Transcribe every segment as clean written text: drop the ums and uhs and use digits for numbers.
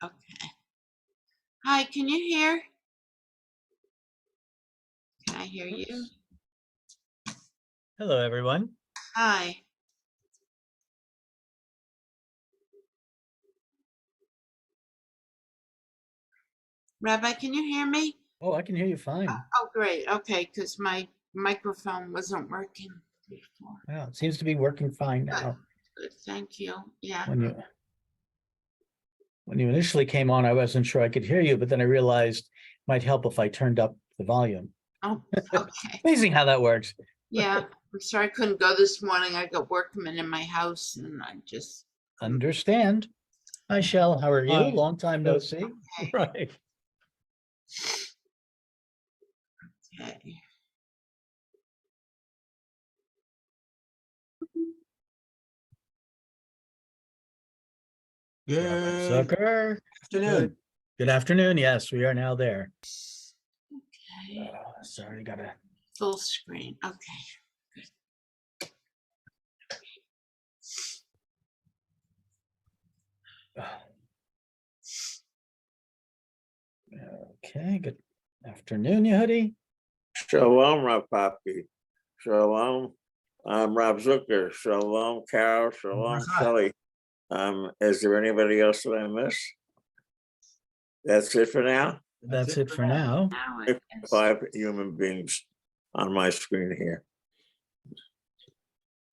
Okay. Hi, can you hear? Can I hear you? Hello, everyone. Hi. Rabbi, can you hear me? Oh, I can hear you fine. Oh, great. Okay, because my microphone wasn't working before. Wow, it seems to be working fine now. Good, thank you. Yeah. When you initially came on, I wasn't sure I could hear you, but then I realized it might help if I turned up the volume. Oh, okay. Amazing how that works. Yeah, I'm sorry I couldn't go this morning. I got workmen in my house and I just Understand. Hi, Shell. How are you? Hi. Long time no see. Okay. Right. Okay. Robert Zucker. Afternoon. Good afternoon. Yes, we are now there. Okay. Sorry, gotta. Full screen. Okay. Okay, good afternoon, Yehudi. Shalom, Rav Papi. Shalom. I'm Rob Zucker. Shalom, Carol. Shalom, Shelley. Is there anybody else that I missed? That's it for now. That's it for now. Now it is. 5 human beings on my screen here.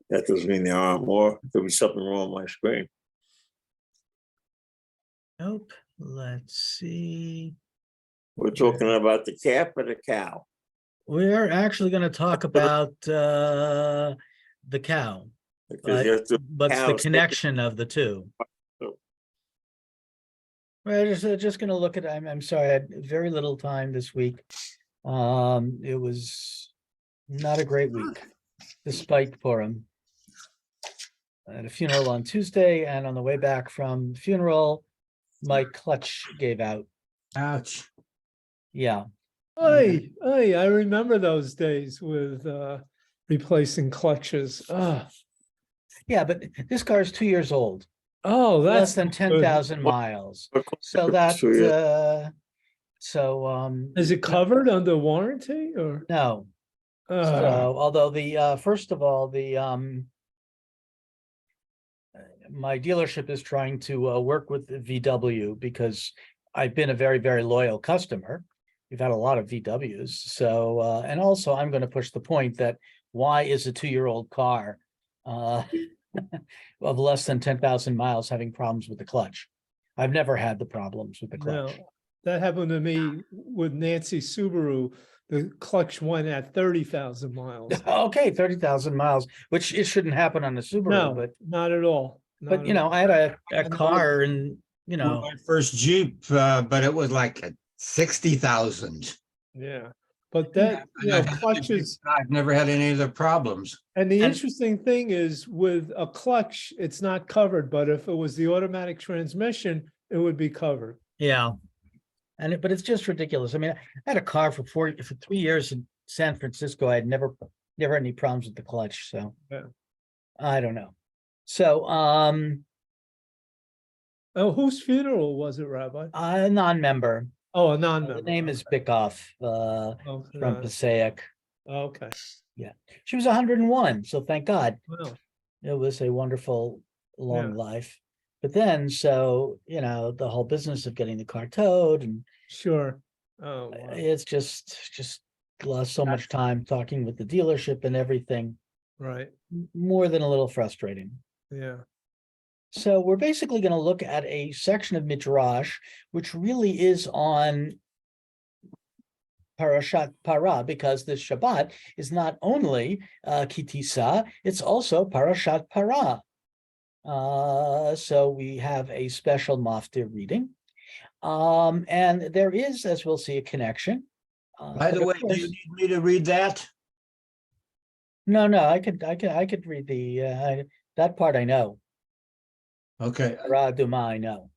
That doesn't mean there aren't more. There could be something wrong with my screen. Nope. Let's see. We're talking about the calf or the cow? We're actually going to talk about the cow. Because you have to What's the cows- connection of the two? We're just going to look at. I'm sorry, I had very little time this week. It was not a great week, despite Purim. I had a funeral on Tuesday, and on the way back from the funeral, my clutch gave out. Ouch. Yeah. Hey, I remember those days with replacing clutches. Yeah, but this car is 2 years old. Oh, Less that's than not good. 10,000 miles. So that Is it covered under warranty or? no. Uh, So although the first of all, my dealership is trying to work with VW because I've been a very, very loyal customer. We've had a lot of VWs. So and also I'm going to push the point that why is a 2-year-old car of less than 10,000 miles having problems with the clutch? I've never had the problems with the clutch. no, that happened to me with Nancy Subaru. The clutch went at 30,000 miles. Okay, 30,000 miles, which it shouldn't happen on a Subaru, No, but not at all. Not you at know, all. I had a car and My first Jeep, but it was like 60,000. Yeah, but that, clutches. I've never had any of the problems. And the And- interesting thing is with a clutch, it's not covered, but if it was the automatic transmission, it would be covered. yeah. But it's just ridiculous. I mean, I had a car for 3 years in San Francisco. I had never had any problems with the clutch. So Yeah. I don't know. So Oh, whose funeral was it, Rabbi? a non-member. Oh, a The non-member. name is Bickoff Oh, from Passaic. okay. She was 101, so thank God. Wow. It was a wonderful long Yeah. life. But then, so the whole business of getting the car towed, and Sure. Oh, wow. it's just lost so much time talking with the dealership and everything. Right. More than a little frustrating. Yeah. So we're basically going to look at a section of Midrash, which really is on Parashat Para, because this Shabbat is not only Kitisa, it's also Parashat Para. So we have a special maftir reading. And there is, as we'll see, a connection. By the way, do you need me to read that? No, I could read that part I know. Okay, Para Duma I know.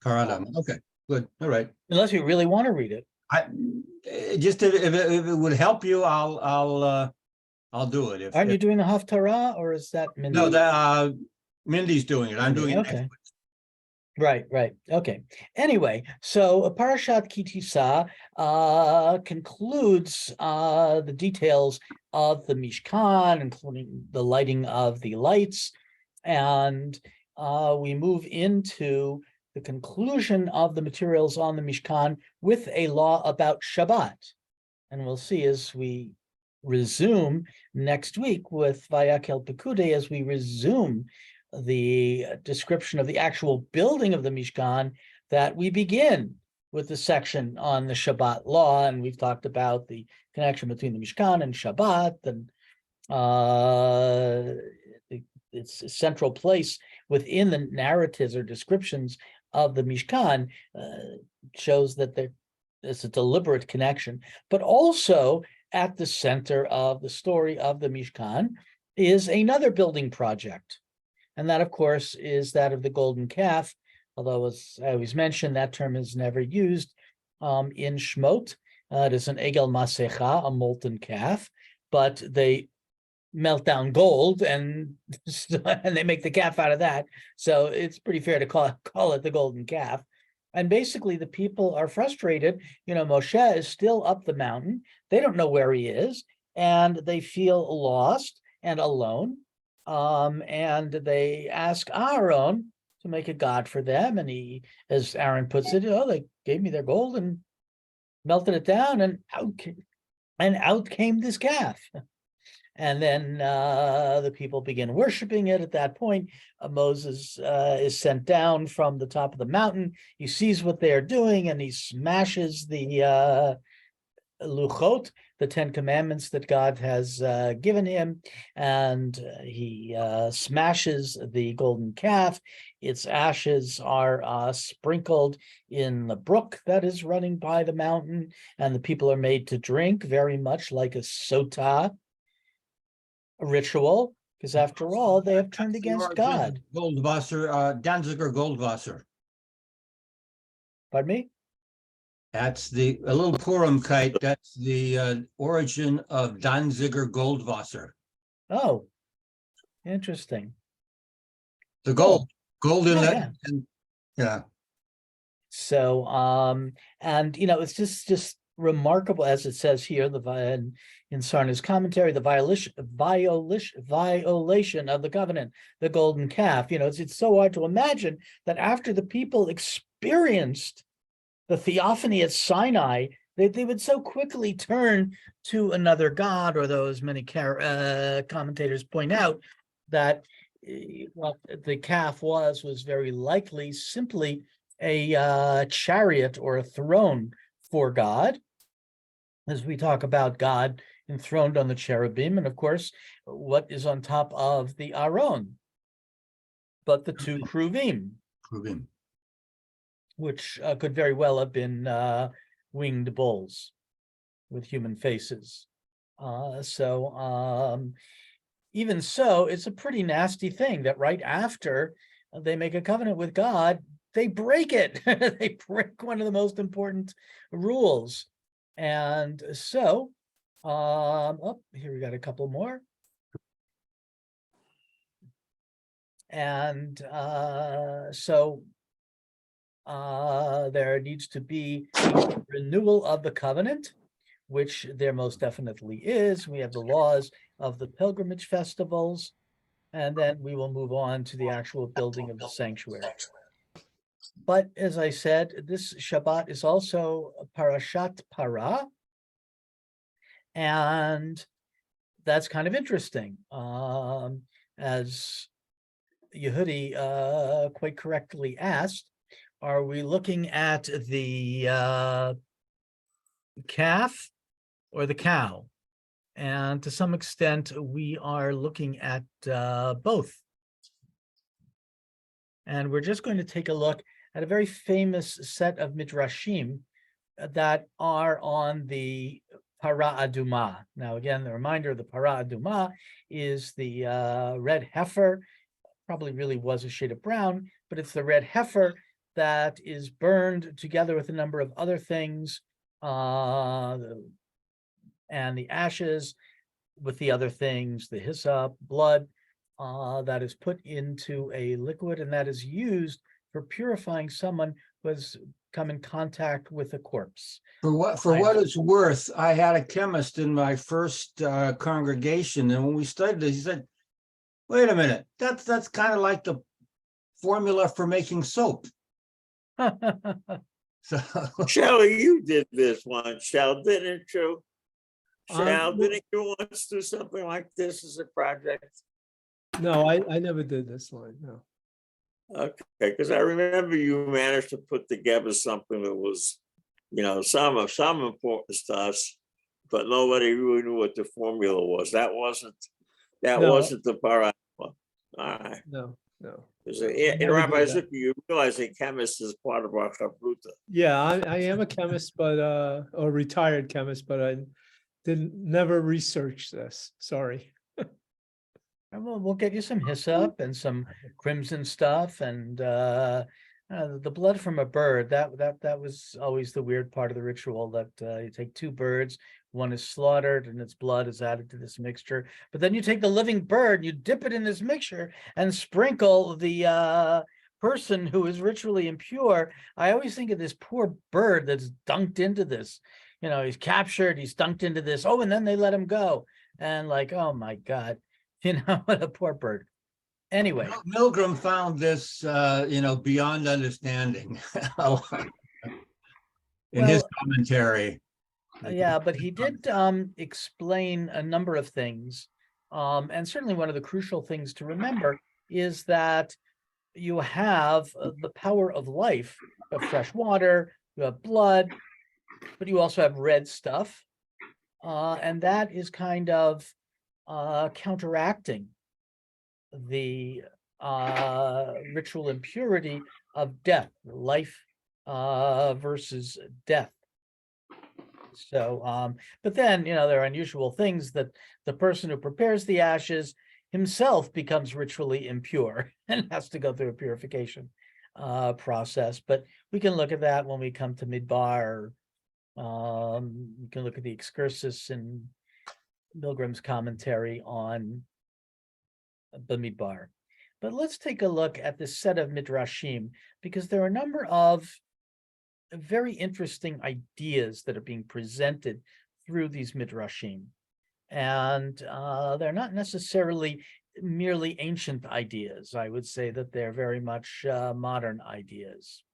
Karadam. Okay, good. All right. Unless you really want to read it. Just if it would help you, I'll do it. Aren't you doing the Haftarah, or is that Mindy? No, Mindy's doing it. I'm doing it. Okay. Right, right. Okay. Anyway, so Parashat Kitisa concludes the details of the Mishkan, including the lighting of the lights, and we move into the conclusion of the materials on the Mishkan with a law about Shabbat. And we'll see as we resume next week with Vayakel Pekude, as we resume the description of the actual building of the Mishkan, that we begin with the section on the Shabbat law. And we've talked about the connection between the Mishkan and Shabbat, and its central place within the narratives or descriptions of the Mishkan shows that there's a deliberate connection. But also at the center of the story of the Mishkan is another building project. And that, of course, is that of the golden calf, although, as I always mention, that term is never used in Shmot. It is an egel masecha, a molten calf, but they melt down gold and they make the calf out of that. So it's pretty fair to call it the golden calf. And basically, the people are frustrated. Moshe is still up the mountain. They don't know where he is, and they feel lost and alone. And they ask Aaron to make a god for them. And he, as Aaron puts it, they gave me their gold and melted it down, and out came this calf. And then the people begin worshiping it. At that point, Moses is sent down from the top of the mountain. He sees what they are doing, and he smashes the luchot, the 10 commandments that God has given him, and he smashes the golden calf. Its ashes are sprinkled in the brook that is running by the mountain, and the people are made to drink, very much like a sotah ritual, because after all, they have turned against God. Goldwasser, Danziger Goldwasser. Pardon me? That's a little Purim kite. That's the origin of Danziger Goldwasser. Oh, interesting. The gold, Yeah, golden, yeah. So, and it's just remarkable, as it says here, in Sarna's commentary, the violation of the covenant, the golden calf. It's so hard to imagine that after the people experienced the theophany at Sinai, they would so quickly turn to another god, or those many commentators point out that what the calf was very likely simply a chariot or a throne for God, as we talk about God enthroned on the cherubim, and of course, what is on top of the Aron, but the two kruvim, which could very well have been winged bulls with human faces. Even so, it's a pretty nasty thing that right after they make a covenant with God, they break it. They break one of the most important rules. And so, here we got a couple more. And there needs to be a renewal of the covenant, which there most definitely is. We have the laws of the pilgrimage festivals, and then we will move on to the actual building of the sanctuary. But as I said, this Shabbat is also Parashat Para, and that's kind of interesting. As Yehudi quite correctly asked, are we looking at the calf or the cow? And to some extent, we are looking at both. And we're just going to take a look at a very famous set of midrashim that are on the Para Aduma. Now, again, the reminder, the Para Aduma is the red heifer, probably really was a shade of brown, but it's the red heifer that is burned together with a number of other things, and the ashes with the other things, the hyssop, blood, that is put into a liquid, and that is used for purifying someone who has come in contact with a corpse. For what it's worth, I had a chemist in my first congregation, and when we studied this, he said, "Wait a minute, that's kind of like the formula for making soap." So Shelley, you did this once, Shell, didn't you? Shell, well- didn't you once do something like this as a project? No, I never did this line, no. Okay, because I remember you managed to put together something that was, some importance to us, but nobody really knew what the formula was. That wasn't No. the part. All right. No. Because I in never Rabbi did that. Zucker, you realize a chemist is part of our chavruta. Yeah, I am a chemist, but or retired chemist, but I never researched this. Sorry. And we'll get you some hyssop and some crimson stuff and the blood from a bird. That was always the weird part of the ritual, that you take two birds, one is slaughtered and its blood is added to this mixture. But then you take the living bird, you dip it in this mixture and sprinkle the person who is ritually impure. I always think of this poor bird that's dunked into this. He's captured, he's dunked into this. Oh, and then they let him go. And like, oh my God. What a poor bird. Anyway, Milgram found this, beyond understanding in his commentary. yeah, but he did explain a number of things. And certainly one of the crucial things to remember is that you have the power of life, of fresh water, you have blood, but you also have red stuff. And that is kind of counteracting the ritual impurity of death, life versus death. So, but then, there are unusual things that the person who prepares the ashes himself becomes ritually impure and has to go through a purification process. But we can look at that when we come to Midbar. We can look at the excursus in Milgram's commentary on Bamidbar. But let's take a look at this set of midrashim, because there are a number of very interesting ideas that are being presented through these midrashim. And they're not necessarily merely ancient ideas. I would say that they're very much modern ideas.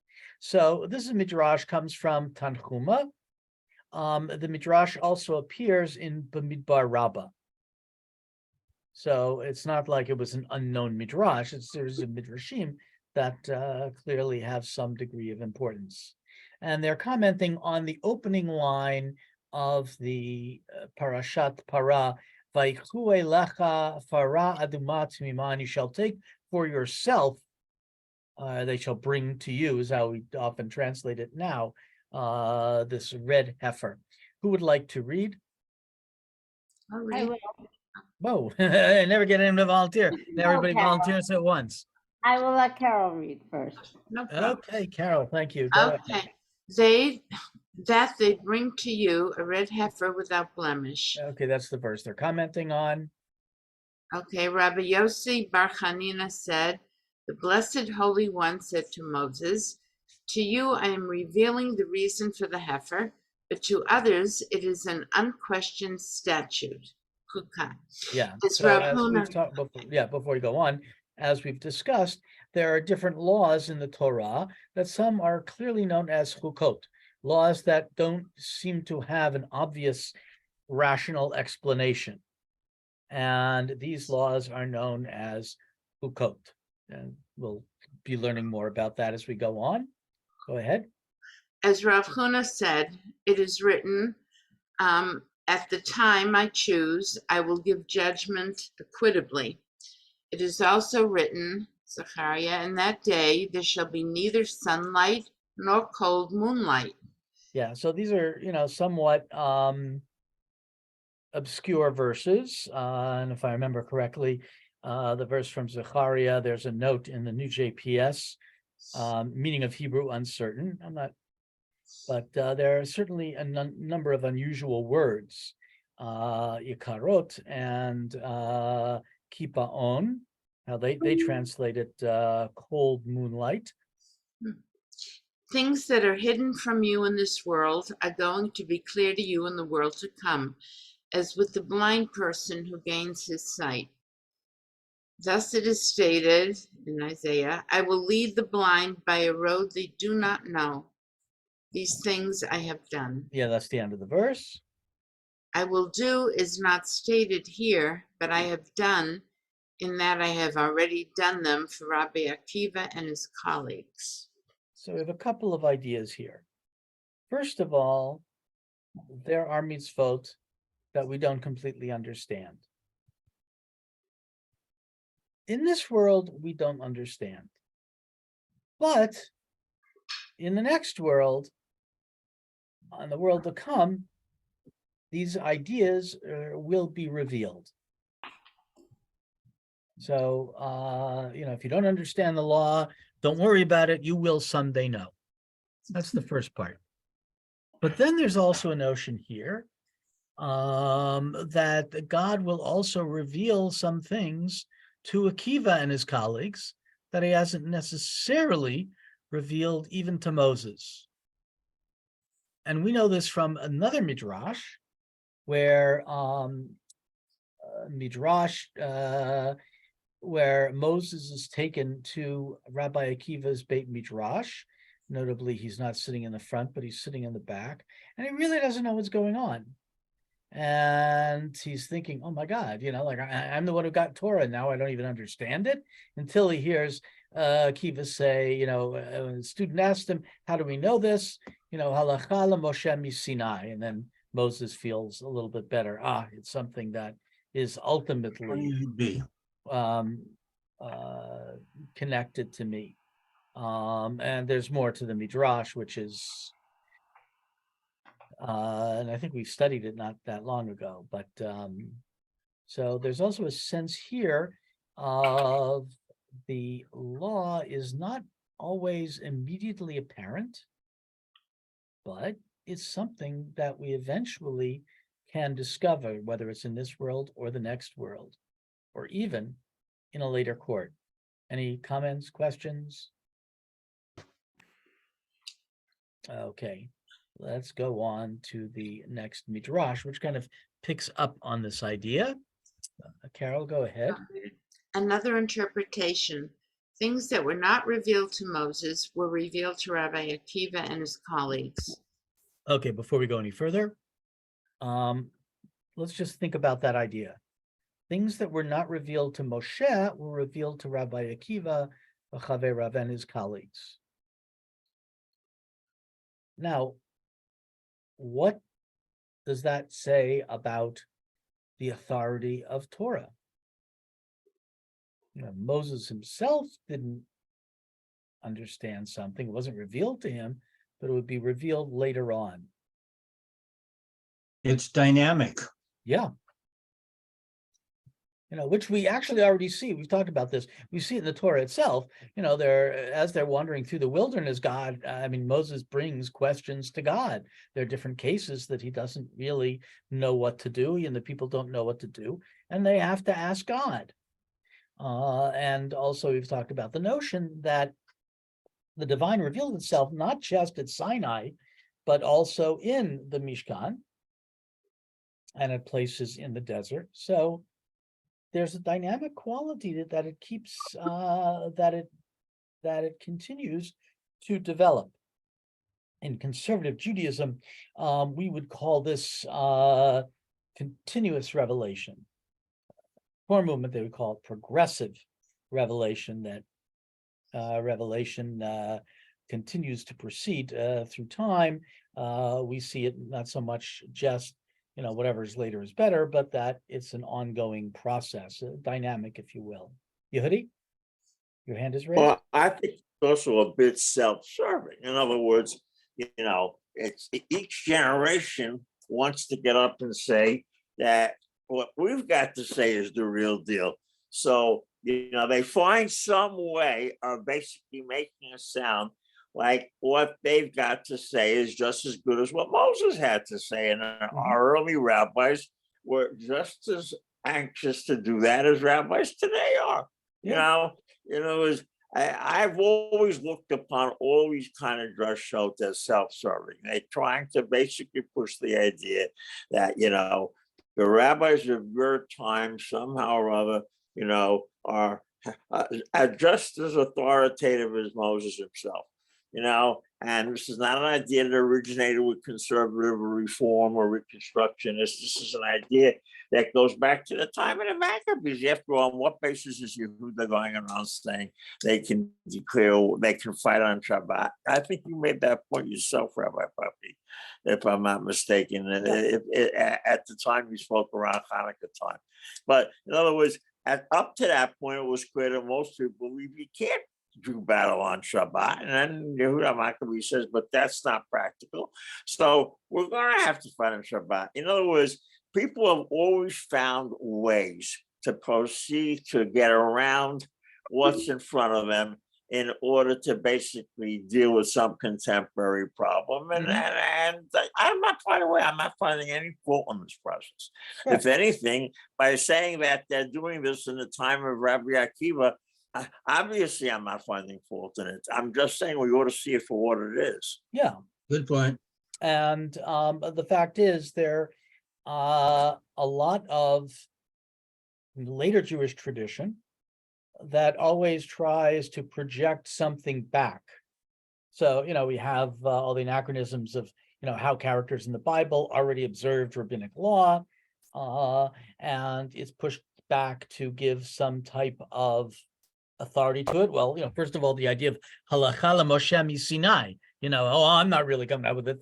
So this is midrash, comes from Tanhuma. The midrash also appears in Bamidbar Rabbah. So it's not like it was an unknown midrash. There's a midrashim that clearly have some degree of importance. And they're commenting on the opening line of the Parashat Para, Vaikue lecha fara adumat miman, you shall take for yourself, they shall bring to you, is how we often translate it now, this red heifer. Who would like to read? All I right. will. Whoa, I never get anyone to volunteer. And everybody Okay. volunteers at once. I will let Carol read first. No problem. Okay, Carol, thank you. Go ahead. Okay. They bring to you a red heifer without blemish. Okay, that's the verse they're commenting on. Okay, Rabbi Yossi Bar Chanina said, the Blessed Holy One said to Moses, to you I am revealing the reason for the heifer, but to others it is an unquestioned statute. Chukah. Yeah. It's So Rav as Huna. we've talked before we go on, as we've discussed, there are different laws in the Torah that some are clearly known as chukot, laws that don't seem to have an obvious rational explanation. And these laws are known as chukot. And we'll be learning more about that as we go on. Go ahead. As Rav Huna said, it is written, at the time I choose, I will give judgment equitably. It is also written, Zechariah, in that day there shall be neither sunlight nor cold moonlight. Yeah, so these are, somewhat obscure verses. And if I remember correctly, the verse from Zechariah, there's a note in the new JPS, meaning of Hebrew uncertain. But there are certainly a number of unusual words, Ikarot and Kipaon, how they translate it cold moonlight. Things that are hidden from you in this world are going to be clear to you in the world to come, as with the blind person who gains his sight. Thus it is stated in Isaiah, I will lead the blind by a road they do not know. These things I have done. Yeah, that's the end of the verse. I will do is not stated here, but I have done, in that I have already done them for Rabbi Akiva and his colleagues. So we have a couple of ideas here. First of all, there are mitzvot that we don't completely understand. In this world, we don't understand. But in the next world, on the world to come, these ideas will be revealed. So, if you don't understand the law, don't worry about it. You will someday know. That's the first part. But then there's also a notion here that God will also reveal some things to Akiva and his colleagues that he hasn't necessarily revealed even to Moses. And we know this from another midrash, where where Moses is taken to Rabbi Akiva's Beit Midrash. Notably, he's not sitting in the front, but he's sitting in the back, and he really doesn't know what's going on. And he's thinking, oh my God, like I'm the one who got Torah. Now I don't even understand it, until he hears Akiva say, a student asked him, how do we know this? Halacha Moshe Sinai. And then Moses feels a little bit better. It's something that is ultimately connected to me. And there's more to the Midrash, which is, and I think we studied it not that long ago, but so there's also a sense here of the law is not always immediately apparent, but it's something that we eventually can discover, whether it's in this world or the next world, or even in a later court. Any comments, questions? Okay, let's go on to the next midrash, which kind of picks up on this idea. Carol, go ahead. Another interpretation. Things that were not revealed to Moses were revealed to Rabbi Akiva and his colleagues. Okay, before we go any further, let's just think about that idea. Things that were not revealed to Moshe were revealed to Rabbi Akiva, Rav, and his colleagues. Now, what does that say about the authority of Torah? Moses himself didn't understand something. It wasn't revealed to him, but it would be revealed later on. It's dynamic. Yeah. Which we actually already see. We've talked about this. We see it in the Torah itself. As they're wandering through the wilderness, Moses brings questions to God. There are different cases that he doesn't really know what to do, and the people don't know what to do, and they have to ask God. And also we've talked about the notion that the divine revealed itself not just at Sinai, but also in the Mishkan and at places in the desert. So there's a dynamic quality that it keeps, that it continues to develop. In conservative Judaism, we would call this continuous revelation. Core movement, they would call it progressive revelation, that revelation continues to proceed through time. We see it not so much just whatever's later is better, but that it's an ongoing process, a dynamic, if you will. Yehudi, your hand is raised. Well, I think it's also a bit self-serving. In other words, it's each generation wants to get up and say that what we've got to say is the real deal. So, they find some way of basically making a sound like what they've got to say is just as good as what Moses had to say. And our early rabbis were just as anxious to do that as rabbis today are. Yeah. I've always looked upon all these kind of dress shows as self-serving. They're trying to basically push the idea that, the rabbis of your time somehow or other, are just as authoritative as Moses himself, and this is not an idea that originated with conservative or reform or reconstructionists. This is an idea that goes back to the time of the Maccabees. After all, on what basis is Yehuda going around saying they can fight on Shabbat? I think you made that point yourself, Rabbi Puppy, if I'm not mistaken. At the time you spoke around Hanukkah time. But in other words, up to that point, it was clear that most people believe you can't do battle on Shabbat. And then Yehuda Maccabi says, but that's not practical. So we're going to have to fight on Shabbat. In other words, people have always found ways to proceed to get around what's in front of them in order to basically deal with some contemporary problem. And I'm not finding any fault in this process. Right. If anything, by saying that they're doing this in the time of Rabbi Akiva, obviously I'm not finding fault in it. I'm just saying we ought to see it for what it is. Yeah. Good point. And the fact is there a lot of later Jewish tradition that always tries to project something back. So, we have all the anachronisms of, how characters in the Bible already observed rabbinic law, and it's pushed back to give some type of authority to it. Well, first of all, the idea of halacha Moshe Sinai, I'm not really coming out with it.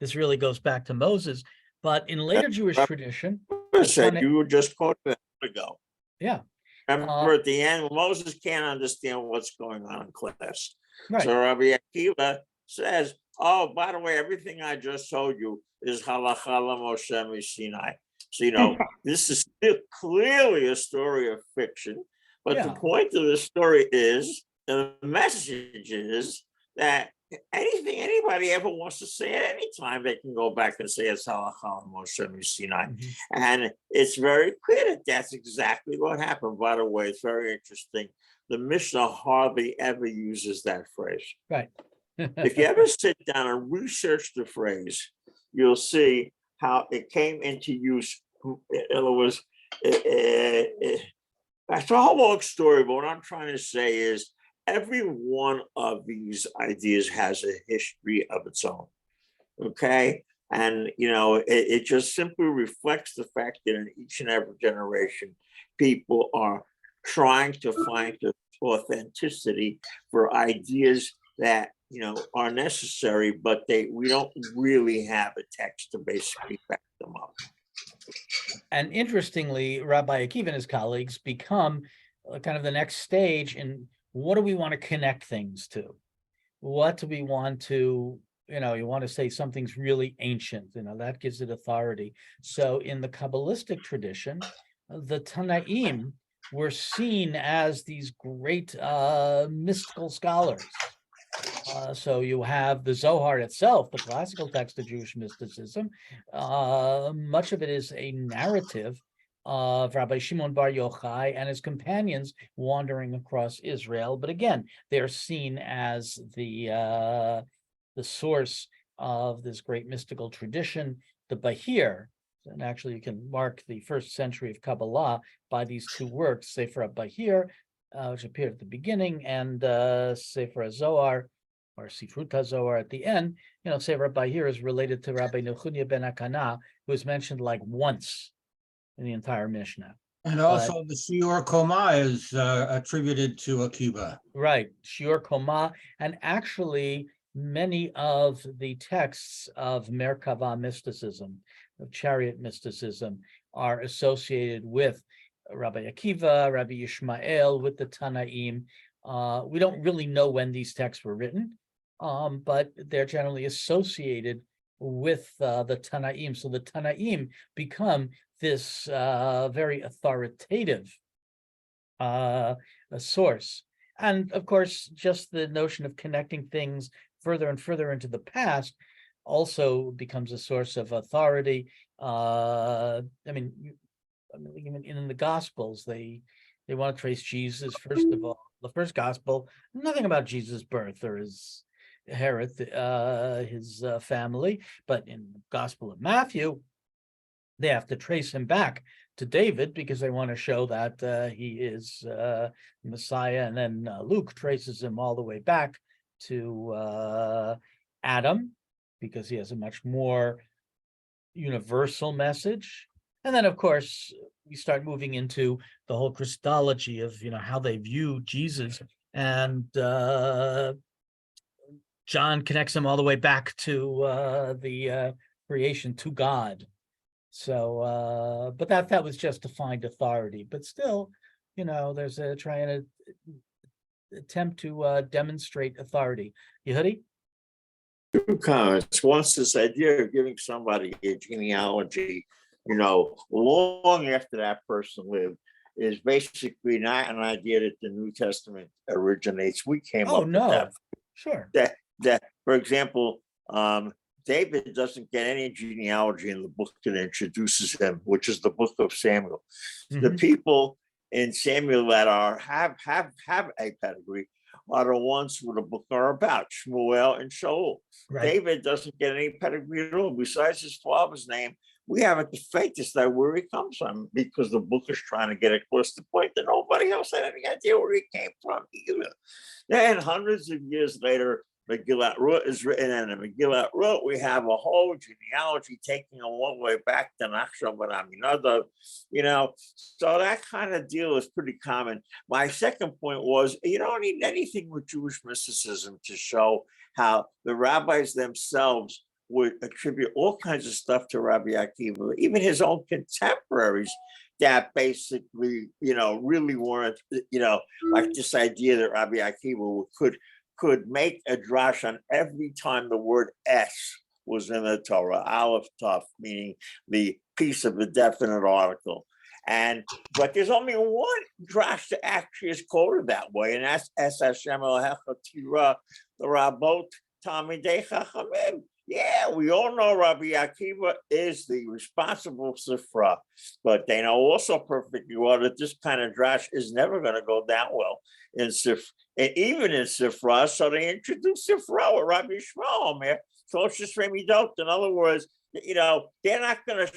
This really goes back to Moses. But in later Jewish tradition, you were just quoting that ago. Yeah. Remember at the end, Moses can't understand what's going on in class. Right. So Rabbi Akiva says, oh, by the way, everything I just told you is halacha Moshe Sinai. So, this is still clearly a story of fiction. But the point of the story is, the message is that anything anybody ever wants to say at any time, they can go back and say it's halacha Moshe Sinai. And it's very clear that that's exactly what happened. By the way, it's very interesting. The Mishnah hardly ever uses that phrase. Right. If you ever sit down and research the phrase, you'll see how it came into use. In other words, that's a whole long story, but what I'm trying to say is every one of these ideas has a history of its own, okay? And, it just simply reflects the fact that in each and every generation, people are trying to find the authenticity for ideas that, are necessary, but we don't really have a text to basically back them up. And interestingly, Rabbi Akiva and his colleagues become kind of the next stage in what do we want to connect things to? What do we want to, you want to say something's really ancient, that gives it authority. So in the Kabbalistic tradition, the Tanaim were seen as these great mystical scholars. So you have the Zohar itself, the classical text of Jewish mysticism. Much of it is a narrative of Rabbi Shimon Bar Yochai and his companions wandering across Israel. But again, they're seen as the source of this great mystical tradition, the Bahir. And actually, you can mark the 1st century of Kabbalah by these two works, Sefer Bahir, which appeared at the beginning, and Sefer Zohar, or Sifrut HaZohar at the end. Sefer Bahir is related to Rabbi Nechunya ben Akana, who is mentioned like once in the entire Mishnah. And also the Shiur Koma is attributed to Akiva. Right, Shiur Koma, and actually many of the texts of Merkava mysticism, of chariot mysticism, are associated with Rabbi Akiva, Rabbi Yishmael, with the Tanaim. We don't really know when these texts were written, but they're generally associated with the Tanaim. So the Tanaim become this very authoritative source. And of course, just the notion of connecting things further and further into the past also becomes a source of authority. Even in the Gospels, they want to trace Jesus, first of all, the first gospel, nothing about Jesus' birth or his Herod, his family. But in the Gospel of Matthew, they have to trace him back to David because they want to show that he is Messiah. And then Luke traces him all the way back to Adam because he has a much more universal message. And then, of course, we start moving into the whole Christology of, how they view Jesus. And John connects him all the way back to the creation, to God. So, but that was just to find authority. But still, there's a trying to attempt to demonstrate authority. Yehudi? Two comments. Once, this idea of giving somebody a genealogy, long after that person lived, is basically not an idea that the New Testament originates. We came Oh, up no. with that. Sure. That, for example, David doesn't get any genealogy in the book that introduces him, which is the book of Samuel. The Mhm. people in Samuel that have a pedigree are the ones who the book are about, Shmuel and Shaul. Right. David doesn't get any pedigree at all. Besides his father's name, we haven't the faintest idea where he comes from, because the book is trying to get across the point that nobody else had any idea where he came from either. Then hundreds of years later, Megillat Ruth is written, and in Megillat Ruth we have a whole genealogy taking a long way back to Nachshon ben Aminadab, so that kind of deal is pretty common. My second point was, you don't need anything with Jewish mysticism to show how the rabbis themselves would attribute all kinds of stuff to Rabbi Akiva, even his own contemporaries that basically, really weren't, like this idea that Rabbi Akiva could make a drash on every time the word S was in the Torah, Aleph Tuf, meaning the piece of a definite article. But there's only one drash that actually is quoted that way, and that's Es Hashem Elohecha Tira, the Rabbot Talmidei Chachamim. Yeah, we all know Rabbi Akiva is the responsible Sifra, but they know also perfectly well that this kind of drash is never going to go down well in Sifra, and even in Sifra. So they introduced Sifra with Rabbi Shmuel Omer. So it's just Remy Dope. In other words, they're not going to.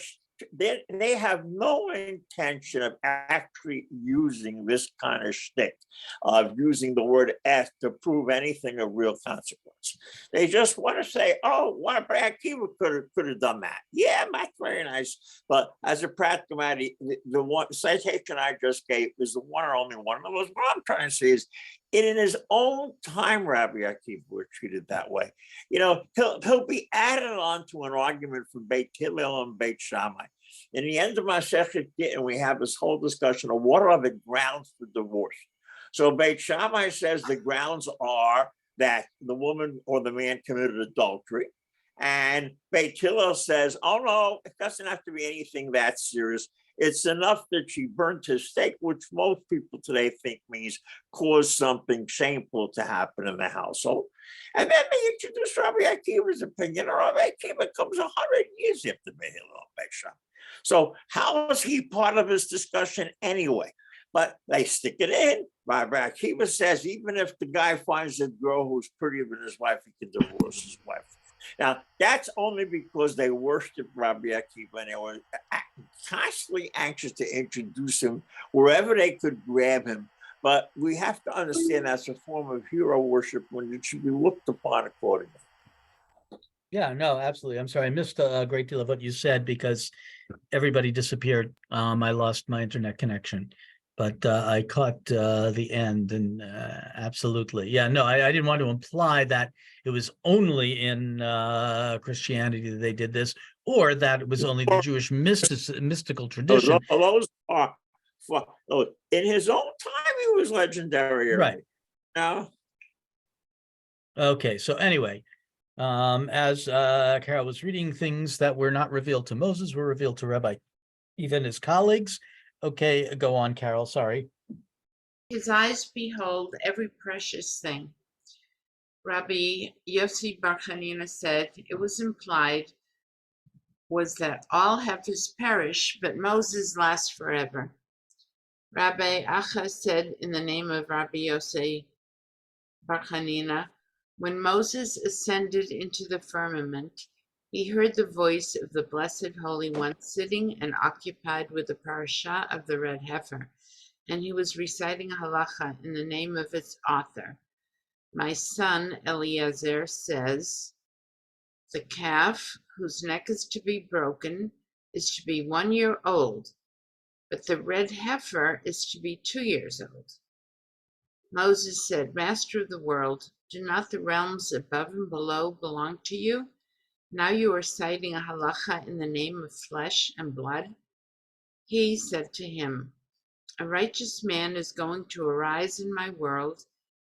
They have no intention of actually using this kind of shtick, of using the word S to prove anything of real consequence. They just want to say, oh, Rabbi Akiva could have done that. Yeah, that's very nice. But as a practical matter, the one citation I just gave is the one or only one. What I'm trying to say is, in his own time, Rabbi Akiva was treated that way. He'll be added on to an argument from Beit Hillel and Beit Shammai. In the end of Masechet Gittin, we have this whole discussion of what are the grounds for divorce. So Beit Shammai says the grounds are that the woman or the man committed adultery. And Beit Hillel says, oh no, it doesn't have to be anything that serious. It's enough that she burnt his steak, which most people today think means caused something shameful to happen in the household. And then they introduce Rabbi Akiva's opinion. Rabbi Akiva comes 100 years after Beit Hillel and Beit Shammai. So how is he part of this discussion anyway? But they stick it in. Rabbi Akiva says even if the guy finds a girl who's prettier than his wife, he can divorce his wife. Now, that's only because they worshiped Rabbi Akiva and they were constantly anxious to introduce him wherever they could grab him. But we have to understand that's a form of hero worship when it should be looked upon accordingly. Yeah, no, absolutely. I'm sorry, I missed a great deal of what you said because everybody disappeared. I lost my internet connection, but I caught the end, and absolutely. Yeah, no, I didn't want to imply that it was only in Christianity that they did this, or that it was only the Jewish mystical tradition. Those are, in his own time, he was legendary. Right. Now, okay, so anyway, as Carol was reading, things that were not revealed to Moses were revealed to Rabbi, even his colleagues. Okay, go on, Carol, sorry. His eyes behold every precious thing. Rabbi Yossi Bar Chanina said it was implied was that all have his perish, but Moses lasts forever. Rabbi Acha said in the name of Rabbi Yosei Bar Chanina, when Moses ascended into the firmament, he heard the voice of the Blessed Holy One sitting and occupied with the parasha of the red heifer, and he was reciting halacha in the name of its author. My son Eliezer says, the calf whose neck is to be broken is to be 1 year old, but the red heifer is to be 2 years old. Moses said, Master of the world, do not the realms above and below belong to you? Now you are citing a halacha in the name of flesh and blood. He said to him, a righteous man is going to arise in my world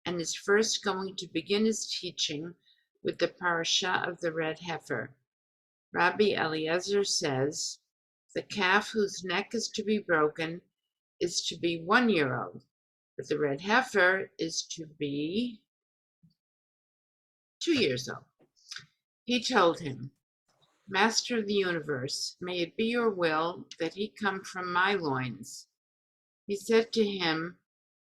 and is first going to begin his teaching with the parasha of the red heifer. Rabbi Eliezer says, the calf whose neck is to be broken is to be 1 year old, but the red heifer is to be 2 years old. He told him, Master of the universe, may it be your will that he come from my loins. He said to him,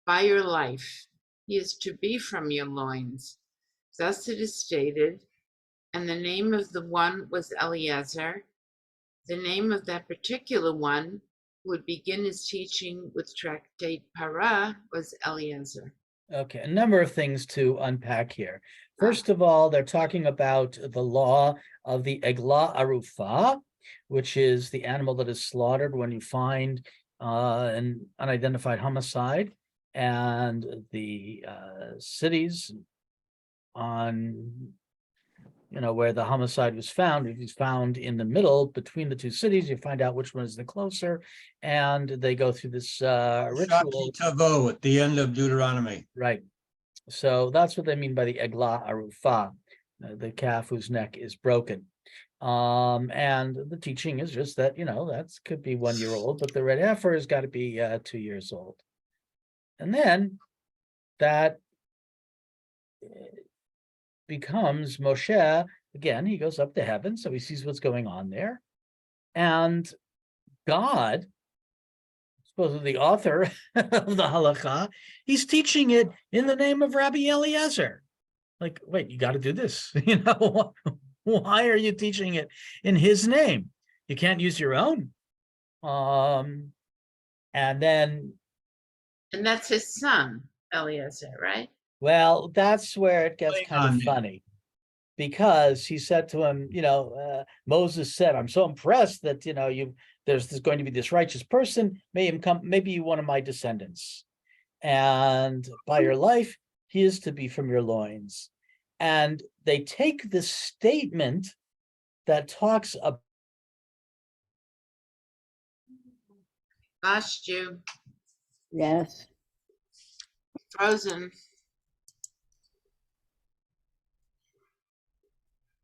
by your life, he is to be from your loins. Thus it is stated, and the name of the one was Eliezer. The name of that particular one who would begin his teaching with tractate Para was Eliezer. Okay, a number of things to unpack here. First of all, they're talking about the law of the Eglah Arufah, which is the animal that is slaughtered when you find an unidentified homicide, and the cities on, where the homicide was found. If it's found in the middle between the two cities, you find out which one is the closer, and they go through this ritual. Tavo at the end of Deuteronomy. Right. So that's what they mean by the Eglah Arufah, the calf whose neck is broken. And the teaching is just that, that could be 1 year old, but the red heifer has got to be 2 years old. And then that becomes Moshe. Again, he goes up to heaven, so he sees what's going on there. And God, supposedly the author of the halakha, he's teaching it in the name of Rabbi Eliezer. Like, wait, you got to do this. Why are you teaching it in his name? You can't use your own. And that's his son, Eliezer, right? Well, that's where it gets kind of funny, because he said to him, Moses said, I'm so impressed that, there's going to be this righteous person, maybe one of my descendants. And by your life, he is to be from your loins. And they take this statement that talks about. Lost you. Yes. Frozen.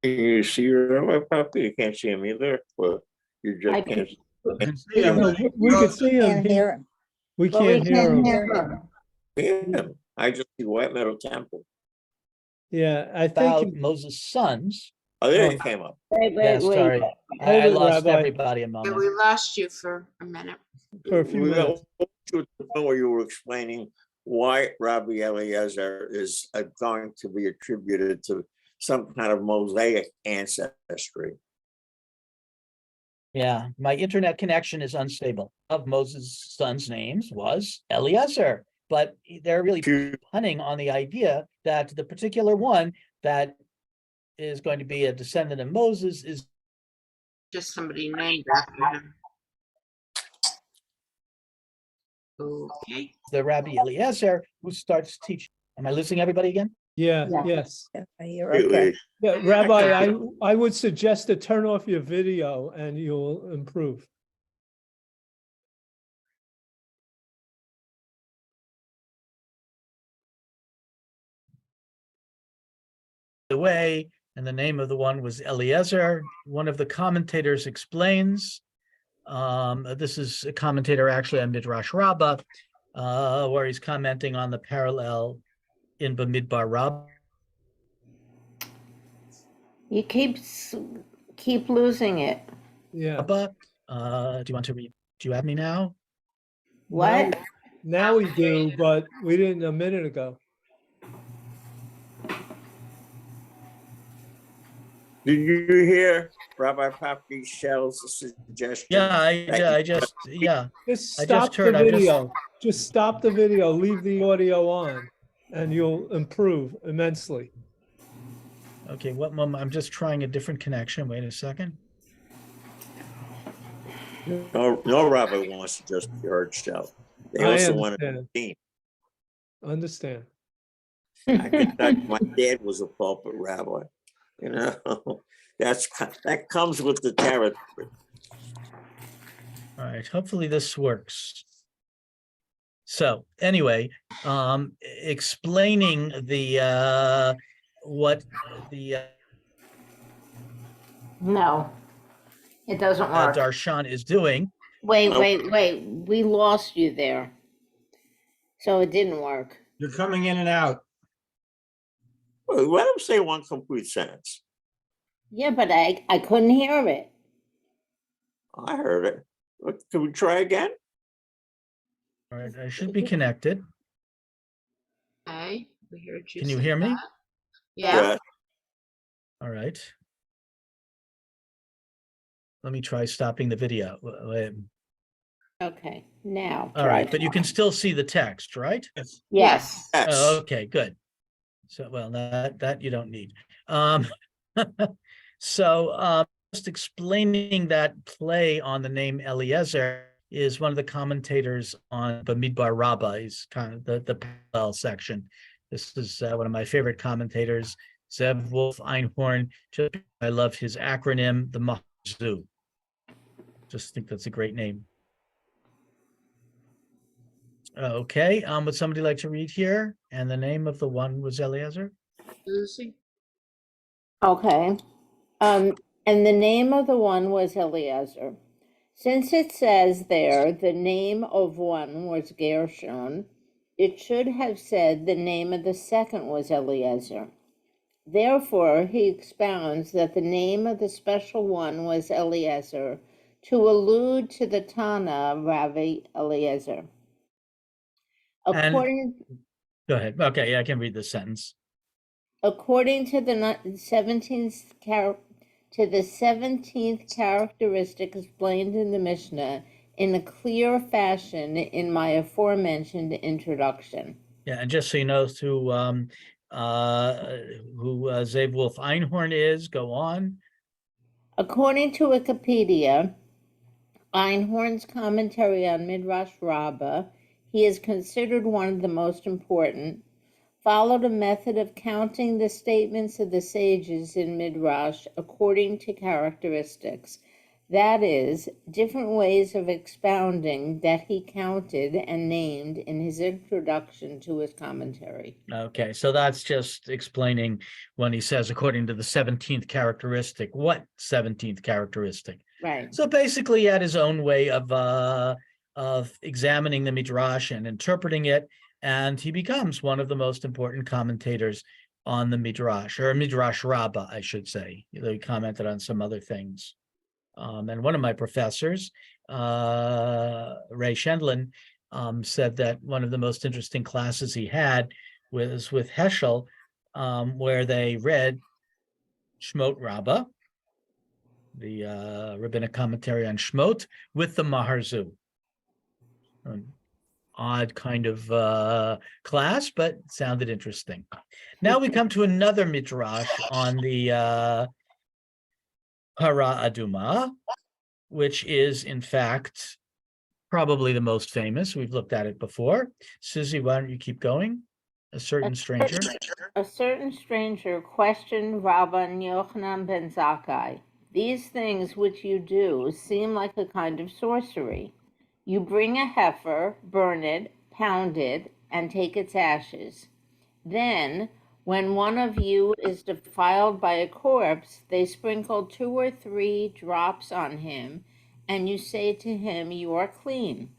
Can you see Rabbi Papi? You can't see him either, but you I just can't. No, we could see him. Can't hear him. We But we can't hear him. her. see him. I just see White Meadow Temple. Yeah, I About think. Moses' sons. Oh, there Oh. he came up. Wait, Yeah, sorry. I Hold it, lost Rabbi. everybody a Yeah, moment. we lost you for a minute. For a few We got minutes. to the point where you were explaining why Rabbi Eliezer is going to be attributed to some kind of Mosaic ancestry. Yeah, my internet connection is unstable. Of Moses' sons' names was Eliezer, but they're really punning on the idea that the particular one that is going to be a descendant of Moses is Just somebody named after him. Okay. the Rabbi Eliezer who starts teaching. Am I losing everybody again? Yeah, Yeah. yes. You're okay. Yeah, Rabbi, I would suggest to turn off your video and you'll improve. The way, and the name of the one was Eliezer. One of the commentators explains, this is a commentator actually on Midrash Rabbah, where he's commenting on the parallel in Bamidbar Rabbah. You keep losing it. Yeah. Do you want to read? Do you have me now? What? Now we do, but we didn't a minute ago. Did you hear Rabbi Papi Shell's suggestion? Yeah, that you- yeah, Just I stop just heard, the I just- video. Just stop the video, leave the audio on, and you'll improve immensely. okay, what moment? I'm just trying a different connection. Wait a second. No rabbi wants to just be heard Shell. They I also want to understand. be seen. Understand. I could tell you my dad was a pulpit rabbi. You know, that comes with the territory. All right, hopefully this works. So anyway, explaining the what the No, it doesn't work. Darshan is doing. Wait. We lost you there. So it didn't work. You're coming in and out. Well, let him say one complete sentence. Yeah, but I couldn't hear it. I heard it. Can we try again? All right, I should be connected. Okay, we heard you. Can you say hear me? that. Yeah. All right. Let me try stopping the video. Okay, now. All try right, but you can talking. still see the text, right? Yes. Oh, Yes. okay, good. So, well, that you don't need. So just explaining that play on the name Eliezer is one of the commentators on Bamidbar Rabbah, is kind of the parallel section. This is one of my favorite commentators, Zev Wolf Einhorn. I love his acronym, the Mahzu. Just think that's a great name. Okay, would somebody like to read here? And the name of the one was Eliezer? Lucy. Okay. And the name of the one was Eliezer. Since it says there, the name of one was Gershon, it should have said the name of the second was Eliezer. Therefore, he expounds that the name of the special one was Eliezer to allude to the Tana Rabbi Eliezer. According Go ahead. Okay, yeah, I can read the sentence. According to the 17th characteristic explained in the Mishnah in a clear fashion in my aforementioned introduction. Yeah, and just so you know who Zev Wolf Einhorn is, go on. According to Wikipedia, Einhorn's commentary on Midrash Rabbah, he is considered one of the most important, followed a method of counting the statements of the sages in Midrash according to characteristics. That is, different ways of expounding that he counted and named in his introduction to his commentary. Okay, so that's just explaining when he says according to the 17th characteristic, what 17th characteristic? Right. So basically he had his own way of examining the Midrash and interpreting it, and he becomes one of the most important commentators on the Midrash, or Midrash Rabbah, I should say. He commented on some other things. And one of my professors, Ray Shendlin, said that one of the most interesting classes he had was with Heschel, where they read Shmot Rabbah, the rabbinic commentary on Shmot, with the Maharzu. An odd kind of class, but sounded interesting. Now we come to another midrash on the Para Aduma, which is in fact probably the most famous. We've looked at it before. Susie, why don't you keep going? A certain stranger. A certain stranger questioned Rabban Yochanan ben Zakkai, "These things which you do seem like a kind of sorcery. You bring a heifer, burn it, pound it, and take its ashes. Then, when one of you is defiled by a corpse, they sprinkle 2 or 3 drops on him, and you say to him, 'You are clean.'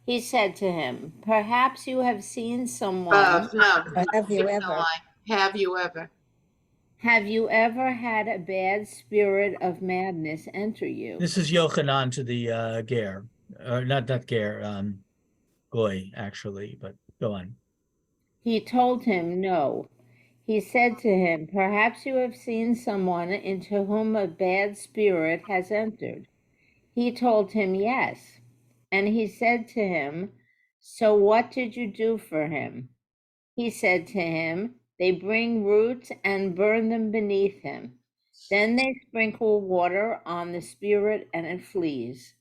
He said to him, 'Perhaps you have seen someone. No. Have you skip the ever? line. Have you ever? Have you ever had a bad spirit of madness enter you?'" This is Yochanan to the Ger, not Ger, goy, actually, but go on. He told him no. He said to him, "Perhaps you have seen someone into whom a bad spirit has entered." He told him, "Yes." And he said to him, "So what did you do for him?" He said to him, "They bring roots and burn them beneath him. Then they sprinkle water on the spirit and it flees."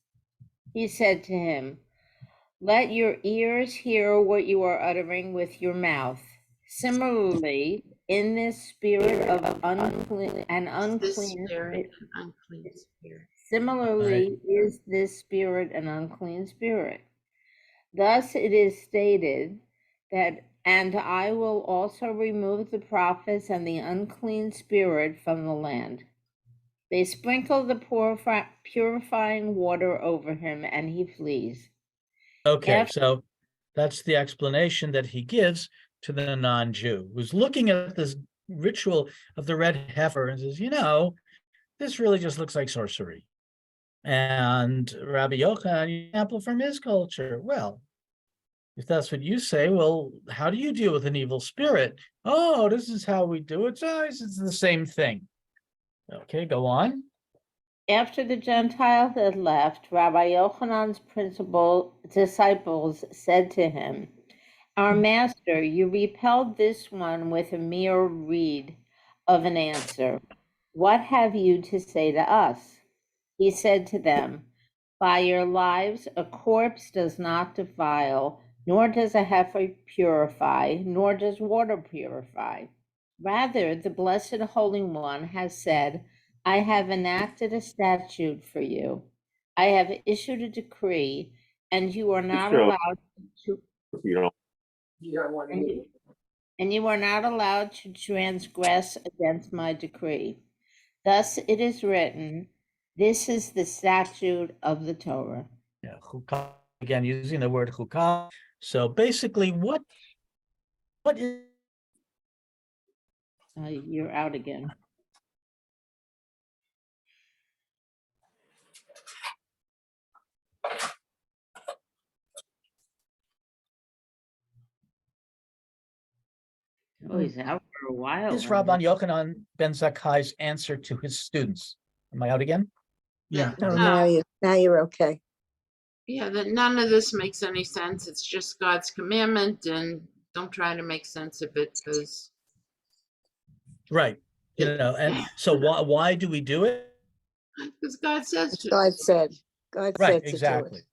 He said to him, "Let your ears hear what you are uttering with your mouth. Similarly, in this spirit of unclean and This unclean spirit, unclean spirit. similarly is this spirit an unclean spirit. Thus it is stated that, and I will also remove the prophets and the unclean spirit from the land. They sprinkle the purifying water over him, and he flees. Okay, After- so that's the explanation that he gives to the non-Jew who's looking at this ritual of the red heifer and says, this really just looks like sorcery. And Rabbi Yochanan, example from his culture. Well, if that's what you say, well, how do you deal with an evil spirit? Oh, this is how we do it. So it's the same thing. Okay, go on. After the Gentiles had left, Rabbi Yochanan's disciples said to him, "Our master, you repelled this one with a mere reed of an answer. What have you to say to us?" He said to them, "By your lives, a corpse does not defile, nor does a heifer purify, nor does water purify. Rather, the Blessed Holy One has said, I have enacted a statute for you. I have issued a decree, and you are not Sure. allowed to If you don't, and you are not allowed to transgress against my decree. Thus it is written, this is the statute of the Torah." Yeah, chukah, again, using the word chukah. So basically, what is You're out again. Oh, he's out for a while. Rabban Yochanan ben Zakkai's answer to his students? Am I out again? Yeah. No, Now you're okay. yeah, that none of this makes any sense. It's just God's commandment, and don't try to make sense of it because Right. And so why do we do it? God says As to. God said. God Right, said to do exactly. it.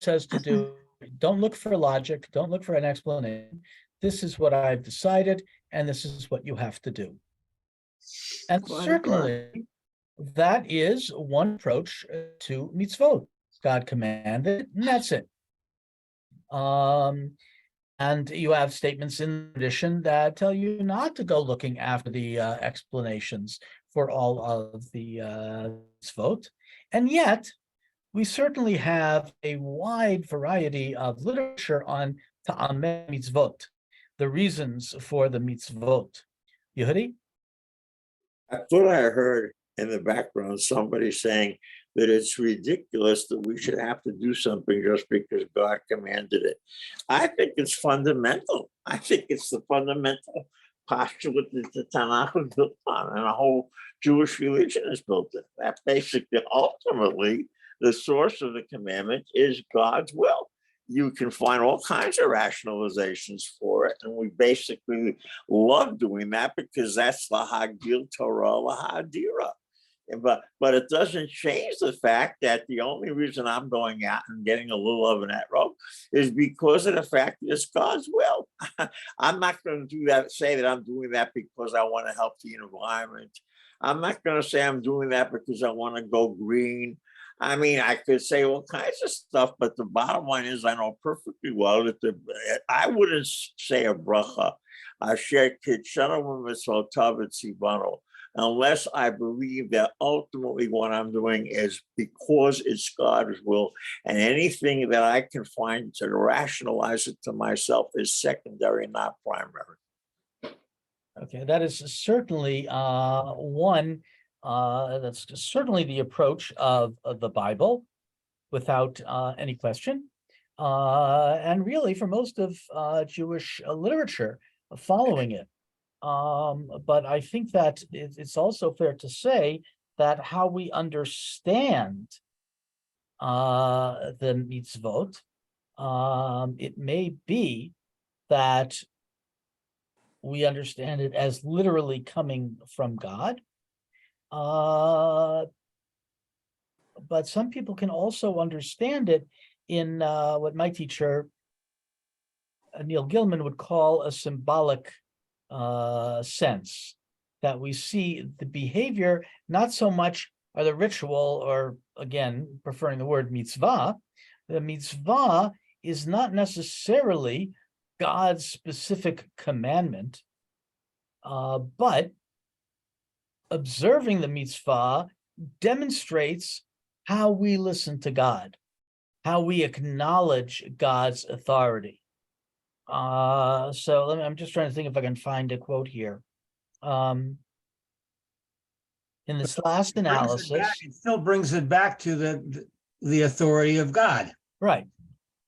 Says to do, don't look for logic, don't look for an explanation. This is what I've decided, and this is what you have to do. And Quote, certainly, that is one approach to mitzvot. God commanded, and that's it. And you have statements in addition that tell you not to go looking after the explanations for all of the mitzvot. And yet, we certainly have a wide variety of literature on ta'ameh mitzvot, the reasons for the mitzvot. Yehudi? I thought I heard in the background somebody saying that it's ridiculous that we should have to do something just because God commanded it. I think it's fundamental. I think it's the fundamental postulate that the Tanakh is built on, and the whole Jewish religion is built on. That basically, ultimately, the source of the commandment is God's will. You can find all kinds of rationalizations for it, and we basically love doing that because that's the Hagil Torah Lahadira. But it doesn't change the fact that the only reason I'm going out and getting a little of an arrow is because of the fact that it's God's will. I'm not going to do that, say that I'm doing that because I want to help the environment. I'm not going to say I'm doing that because I want to go green. I mean, I could say all kinds of stuff, but the bottom line is I know perfectly well that I wouldn't say a bracha, unless I believe that ultimately what I'm doing is because it's God's will, and anything that I can find to rationalize it to myself is secondary, not primary. Okay, that is certainly one. That's certainly the approach of the Bible, without any question. and really for most of Jewish literature following it. But I think that it's also fair to say that how we understand the mitzvot, it may be that we understand it as literally coming from God. But some people can also understand it in what my teacher, Neil Gilman, would call a symbolic sense, that we see the behavior, not so much or the ritual, or again, preferring the word mitzvah. The mitzvah is not necessarily God's specific commandment, but observing the mitzvah demonstrates how we listen to God, how we acknowledge God's authority. So I'm just trying to think if I can find a quote here. In this last analysis, It still brings it back to the authority of God. right?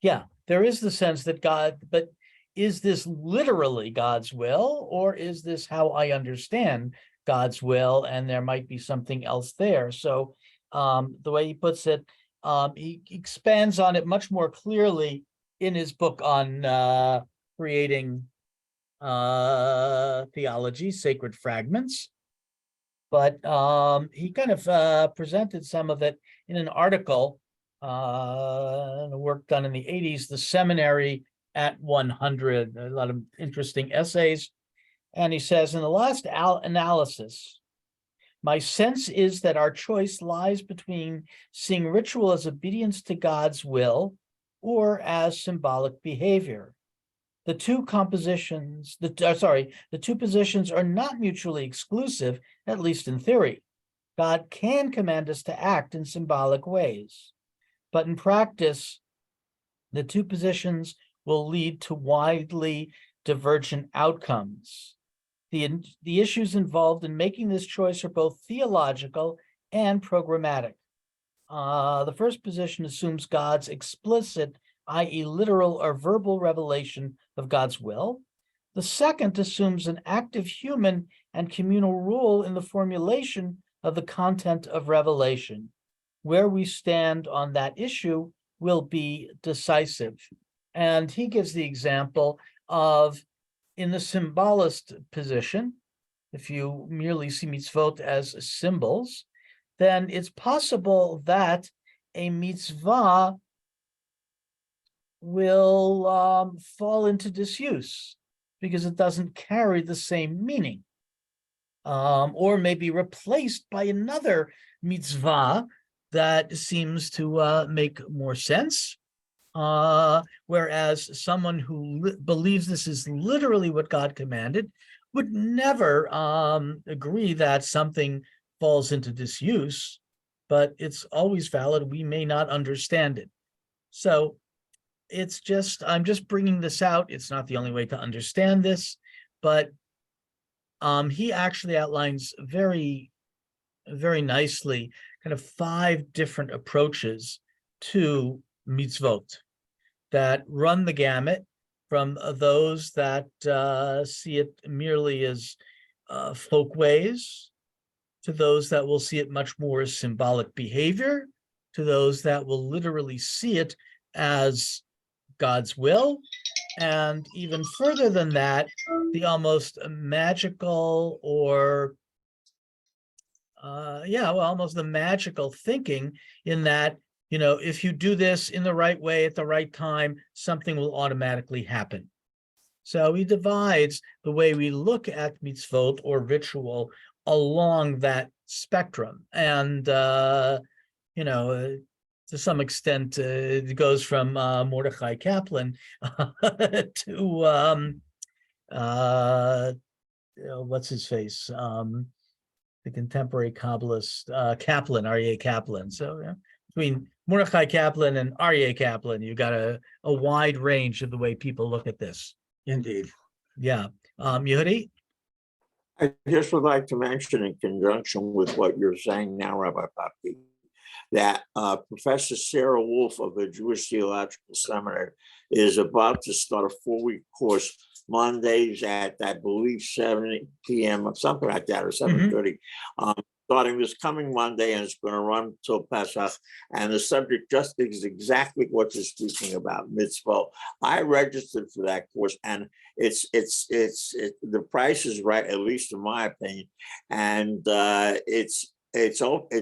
Yeah, there is the sense that God, but is this literally God's will, or is this how I understand God's will? And there might be something else there. So the way he puts it, he expands on it much more clearly in his book on creating theology, Sacred Fragments. But he kind of presented some of it in an article, a work done in the 80s, The Seminary at 100, a lot of interesting essays. And he says, in the last analysis, my sense is that our choice lies between seeing ritual as obedience to God's will or as symbolic behavior. The two positions are not mutually exclusive, at least in theory. God can command us to act in symbolic ways, but in practice, the two positions will lead to widely divergent outcomes. The issues involved in making this choice are both theological and programmatic. The first position assumes God's explicit, i.e. literal or verbal revelation of God's will. The second assumes an active human and communal role in the formulation of the content of revelation. Where we stand on that issue will be decisive. And he gives the example of, in the symbolist position, if you merely see mitzvot as symbols, then it's possible that a mitzvah will fall into disuse because it doesn't carry the same meaning, or may be replaced by another mitzvah that seems to make more sense. Whereas someone who believes this is literally what God commanded would never agree that something falls into disuse, but it's always valid. We may not understand it. So it's just, I'm just bringing this out. It's not the only way to understand this, but he actually outlines very, very nicely kind of 5 different approaches to mitzvot that run the gamut from those that see it merely as folkways, to those that will see it much more as symbolic behavior, to those that will literally see it as God's will, and even further than that, the almost magical or almost the magical thinking in that, you know, if you do this in the right way at the right time, something will automatically happen. So he divides the way we look at mitzvot or ritual along that spectrum. And, to some extent, it goes from Mordechai Kaplan to, what's his face? The contemporary Kabbalist, Kaplan, Aryeh Kaplan. So between Mordechai Kaplan and Aryeh Kaplan, you got a wide range of the way people look at this. Indeed. Yeah. Yehudi? I just would like to mention, in conjunction with what you're saying now, Rabbi Papi, that Professor Sarah Wolf of the Jewish Theological Seminary is about to start a 4-week course Mondays at, I believe, 7 p.m. or something like that, or 7:30. Starting this coming Monday, and it's going to run till Pesach. And the subject just is exactly what you're speaking about, mitzvah. I registered for that course, and the price is right, at least in my opinion, and it's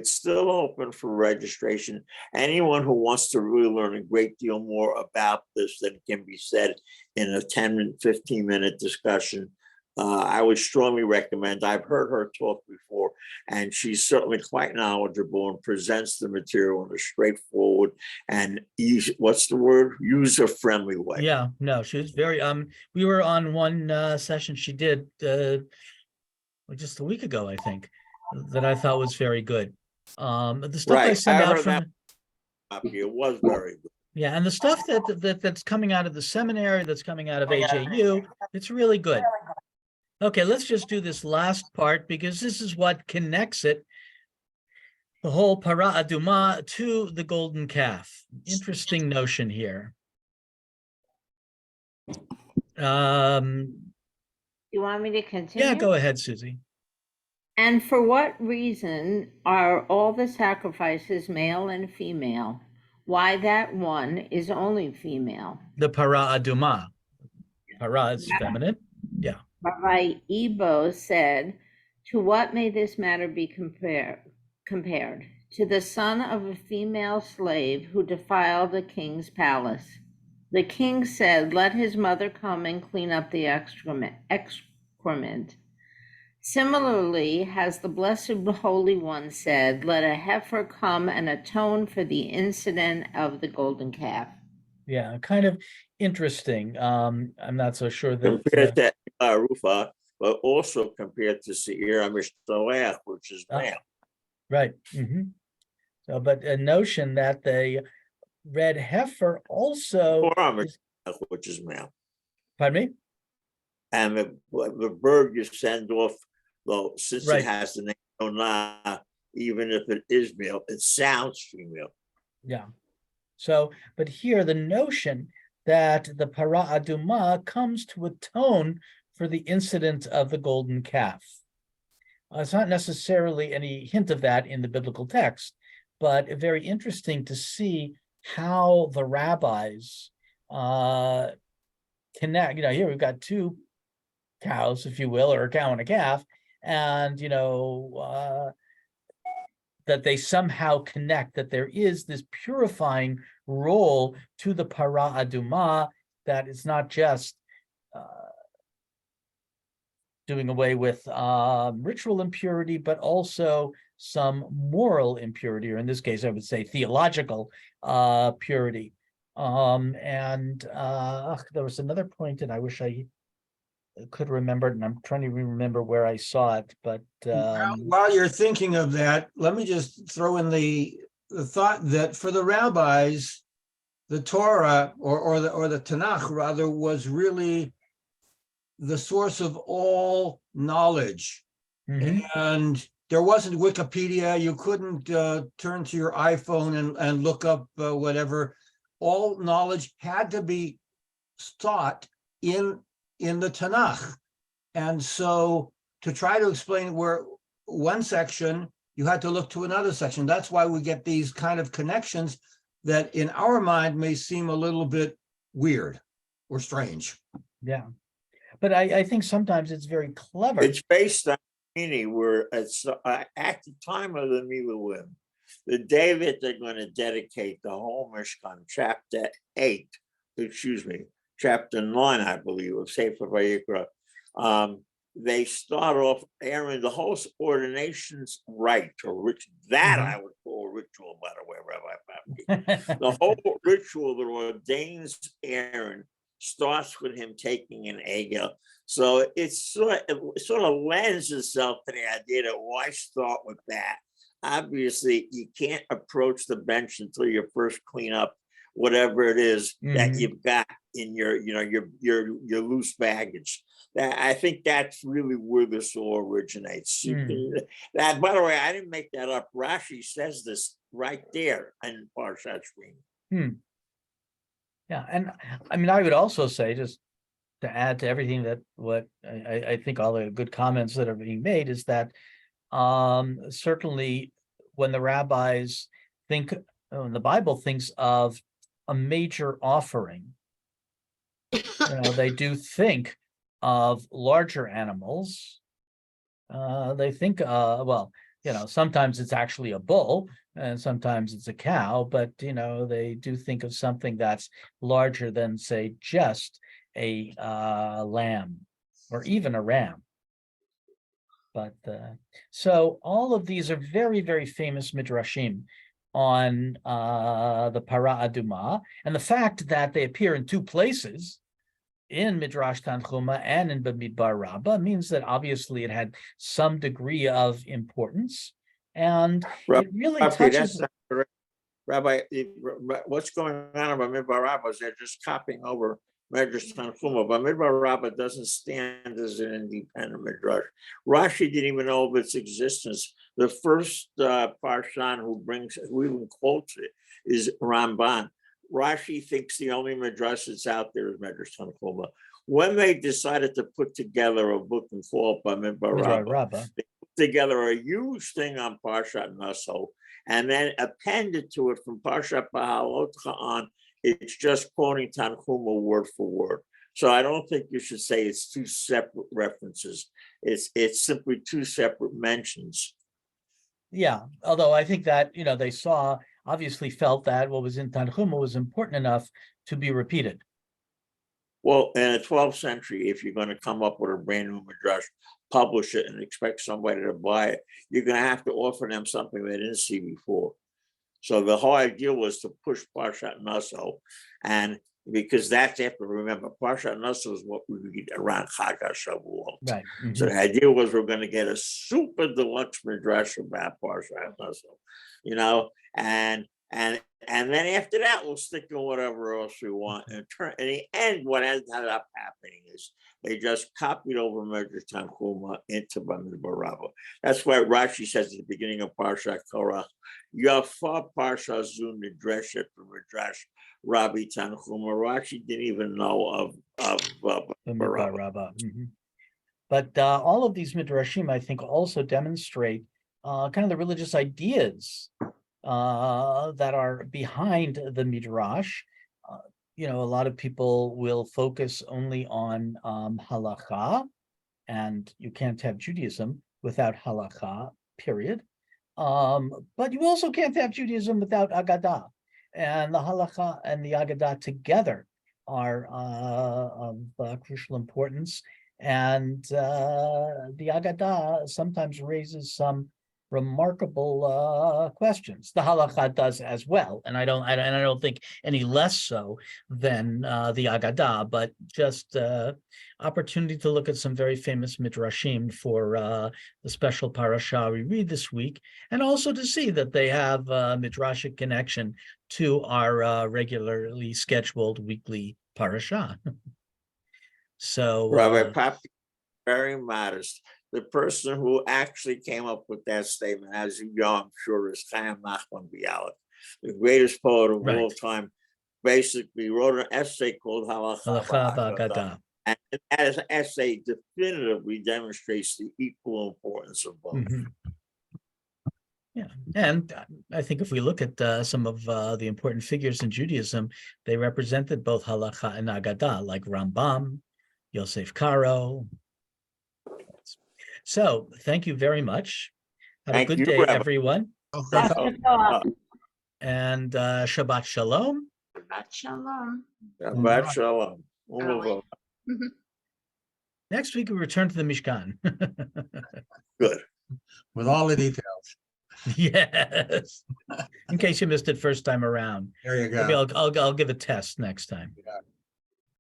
still open for registration. Anyone who wants to really learn a great deal more about this than can be said in a 10 15-minute discussion, I would strongly recommend. I've heard her talk before, and she's certainly quite knowledgeable and presents the material in a straightforward and user-friendly way. Yeah, no, she was very, we were on one session she did just a week ago, I think, that I thought was very good. The stuff I Right, send I out heard from, that. It was very good. yeah, and the stuff that's coming out of the seminary, that's coming out of AJU, it's really good. Okay, let's just do this last part because this is what connects it, the whole para aduma, to the golden calf. Interesting notion here. You want me to continue? Yeah, go ahead, Susie. And for what reason are all the sacrifices male and female? Why that one is only female? The para aduma. Para is feminine. Yeah. Rabbi Ebo said, to what may this matter be compared? To the son of a female slave who defiled the king's palace. The king said, let his mother come and clean up the excrement. Similarly, has the Blessed Holy One said, let a heifer come and atone for the incident of the golden calf. Yeah, kind of interesting. I'm not so sure that Compared to Rufa, but also compared to Seir HaMishtoach, which is male. right. So, but a notion that the red heifer also Torah is, HaMishtoach, which is male. pardon me? And the bird you send off, though, since Right. it has the name Onah, even if it is male, it sounds female. Yeah. So, but here the notion that the para aduma comes to atone for the incident of the golden calf. It's not necessarily any hint of that in the biblical text, but very interesting to see how the rabbis connect. Here we've got two cows, if you will, or a cow and a calf, and that they somehow connect, that there is this purifying role to the para aduma, that it's not just doing away with ritual impurity, but also some moral impurity, or in this case, I would say theological purity. There was another point, and I wish I could remember it, and I'm trying to remember where I saw it, but While you're thinking of that, let me just throw in the thought that for the rabbis, the Torah or the Tanakh rather was really the source of all knowledge. And there wasn't Wikipedia. You couldn't turn to your iPhone and look up whatever. All knowledge had to be taught in the Tanakh. And so to try to explain where one section, you had to look to another section. That's why we get these kind of connections that in our mind may seem a little bit weird or strange. yeah. But I think sometimes it's very clever. It's based on meaning where it's at the time of the Miluim, the day that they're going to dedicate the whole Mishkan, chapter 9, I believe, of Sefer Vayikra. They start off, Aaron, the whole ordination's rite, or that I would call a ritual, by the way, Rabbi Papi. The whole ritual that ordains Aaron starts with him taking an egel. So it sort of lends itself to the idea that why start with that? Obviously, you can't approach the bench until you first clean up whatever it is that you've got in your loose baggage. That I think that's really where this all originates. You Hmm. can, that, by the way, I didn't make that up. Rashi says this right there in Parshat Shmini. Yeah, and I mean, I would also say, just to add to everything that what I think all the good comments that are being made, is that certainly when the rabbis think, when the Bible thinks of a major offering, they do think of larger animals. They think, well, sometimes it's actually a bull and sometimes it's a cow, but they do think of something that's larger than, say, just a lamb or even a ram. But so all of these are very, very famous midrashim on the Para Aduma, and the fact that they appear in two places, in Midrash Tanchuma and in Bamidbar Rabbah, means that obviously it had some degree of importance, and it really Okay, touches. that's not correct. Rabbi, what's going on about Midbar Rabbah is they're just copying over Midrash Tanchuma, but Midbar Rabbah doesn't stand as an independent midrash. Rashi didn't even know of its existence. The first parshan who even quotes it is Ramban. Rashi thinks the only midrash that's out there is Midrash Tanchuma. When they decided to put together a book and call it Bamidbar Rabbah, they put together a huge thing on Parshat Naso, and then appended to it from Parshat Bahalotcha on. It's just quoting Tanchuma word for word. So I don't think you should say it's two separate references. It's simply two separate mentions. Yeah, although I think that they obviously felt that what was in Tanchuma was important enough to be repeated. Well, in the 12th century, if you're going to come up with a brand new midrash, publish it and expect somebody to buy it, you're going to have to offer them something they didn't see before. So the whole idea was to push Parshat Naso, and because that's after, remember, Parshat Naso is what we read around Chag HaShavuot. Right. Mm-hmm. So the idea was we're going to get a super deluxe midrash about Parshat Naso, and then after that, we'll stick in whatever else we want. And in the end, what ended up happening is they just copied over Midrash Tanchuma into Bamidbar Rabbah. That's why Rashi says at the beginning of Parshat Korach, Yafa Parsha Zu Nidreshet for Midrash Rabbi Tanchuma. Rashi didn't even know of Bamidbar Rabbah. Mm-hmm. But all of these midrashim, I think, also demonstrate kind of the religious ideas that are behind the midrash. A lot of people will focus only on halakha, and you can't have Judaism without halakha, period. But you also can't have Judaism without Agadah, and the halakha and the Agadah together are of crucial importance. And the Agadah sometimes raises some remarkable questions. The halakha does as well, and I don't think any less so than the Agadah, but just opportunity to look at some very famous midrashim for the special parasha we read this week, and also to see that they have a midrashic connection to our regularly scheduled weekly parasha. So Rabbi Papi, very modest. The person who actually came up with that statement, as you know, I'm sure, is Chaim Nachman Bialik, the greatest poet of all time. Basically wrote an essay called Halakha Ba'Agadah. And that essay definitively demonstrates the equal importance of both. Mm-hmm. Yeah, and I think if we look at some of the important figures in Judaism, they represented both halakha and agadah, like Rambam, Yosef Karo. So thank you very much. Have a good day, everyone. And Shabbat Shalom. Shabbat Shalom. Shabbat Shalom. Next week, we return to the Mishkan. Good. With all the details. Yes. In case you missed it first time around. There you go. Maybe I'll give a test next time.